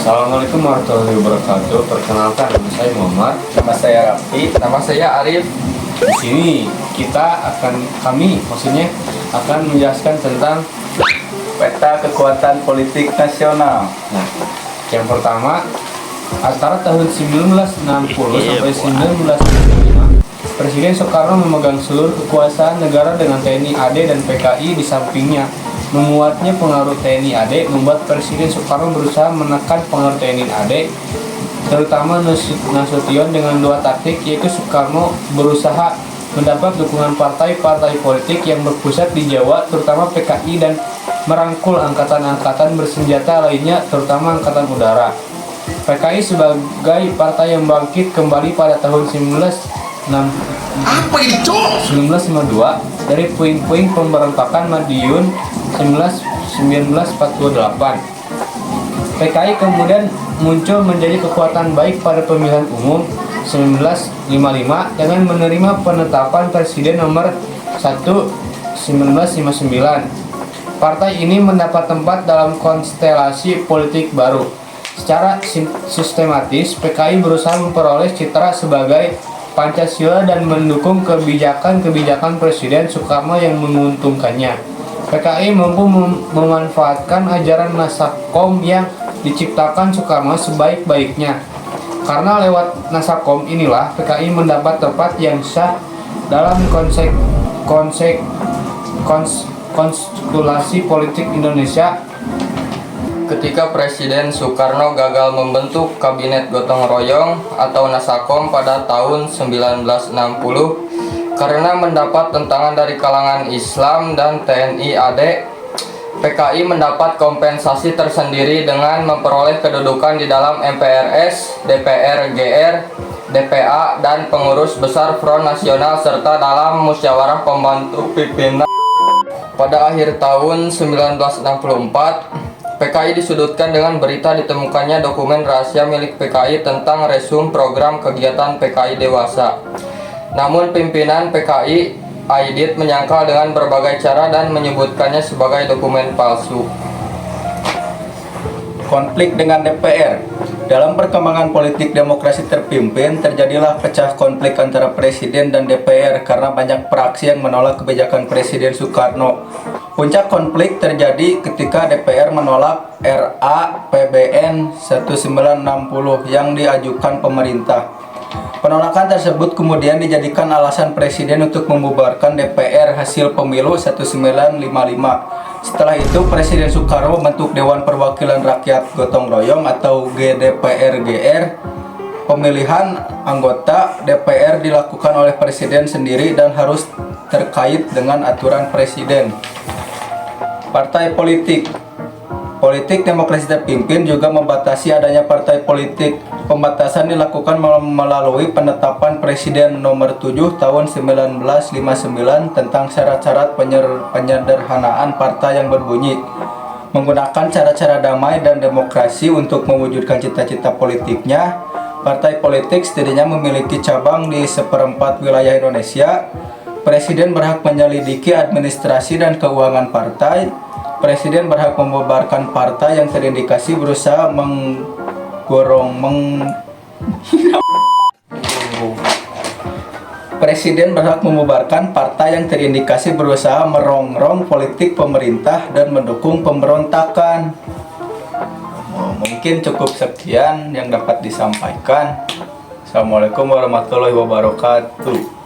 Assalamualaikum warahmatullahi wabarakatuh. Perkenalkan, nama saya Muhammad. Nama saya Raffi. Nama saya Arif. Di sini kami akan menjelaskan tentang Peta kekuatan politik nasional. nah, yang pertama antara tahun 1960 sampai 1965 Presiden Soekarno memegang seluruh kekuasaan negara dengan TNI AD dan PKI di sampingnya. Menguatnya pengaruh TNI AD membuat Presiden Soekarno berusaha menekan pengaruh TNI AD, terutama Nasution dengan dua taktik, yaitu Soekarno berusaha mendapat dukungan partai-partai politik yang berpusat di Jawa, terutama PKI, dan merangkul angkatan-angkatan bersenjata lainnya, terutama Angkatan Udara. PKI sebagai partai yang bangkit kembali pada tahun 1952 dari puing-puing pemberontakan Madiun 1948. PKI kemudian muncul menjadi kekuatan baik pada pemilihan umum 1955 dengan menerima penetapan Presiden nomor 1 1959. Partai ini mendapat tempat dalam konstelasi politik baru. Secara sistematis, PKI berusaha memperoleh citra sebagai Pancasila dan mendukung kebijakan-kebijakan Presiden Soekarno yang menguntungkannya. PKI mampu memanfaatkan ajaran Nasakom yang diciptakan Soekarno sebaik-baiknya. Karena lewat Nasakom inilah PKI mendapat tempat yang sah dalam konstelasi politik Indonesia. Ketika Presiden Soekarno gagal membentuk Kabinet Gotong Royong atau Nasakom pada tahun 1960 karena mendapat tentangan dari kalangan Islam dan TNI AD, PKI mendapat kompensasi tersendiri dengan memperoleh kedudukan di dalam MPRS, DPR GR, DPA, dan pengurus besar Front Nasional serta dalam musyawarah pembantu pimpinan. Pada akhir tahun 1964, PKI disudutkan dengan berita ditemukannya dokumen rahasia milik PKI tentang resum program kegiatan PKI Dewasa. Namun pimpinan PKI Aidit menyangkal dengan berbagai cara dan menyebutkannya sebagai dokumen palsu. Konflik dengan DPR. Dalam perkembangan politik demokrasi terpimpin, terjadilah pecah konflik antara Presiden dan DPR karena banyak praksi yang menolak kebijakan Presiden Soekarno. Puncak konflik terjadi ketika DPR menolak RAPBN 1960 yang diajukan pemerintah. Penolakan tersebut kemudian dijadikan alasan Presiden untuk membubarkan DPR hasil pemilu 1955. Setelah itu, Presiden Soekarno membentuk Dewan Perwakilan Rakyat Gotong Royong atau GDPR-GR. Pemilihan anggota DPR dilakukan oleh Presiden sendiri dan harus terkait dengan aturan Presiden. Partai politik. Politik demokrasi terpimpin juga membatasi adanya partai politik. Pembatasan dilakukan melalui penetapan Presiden nomor 7 tahun 1959 tentang syarat-syarat penyederhanaan partai yang berbunyi menggunakan cara-cara damai dan demokrasi untuk mewujudkan cita-cita politiknya. Partai politik setidaknya memiliki cabang di 1/4 wilayah Indonesia. Presiden berhak menyelidiki administrasi dan keuangan partai. Presiden berhak membubarkan partai yang terindikasi berusaha Presiden berhak membubarkan partai yang terindikasi berusaha merongrong politik pemerintah dan mendukung pemberontakan. Mungkin cukup sekian yang dapat disampaikan. Assalamualaikum warahmatullahi wabarakatuh.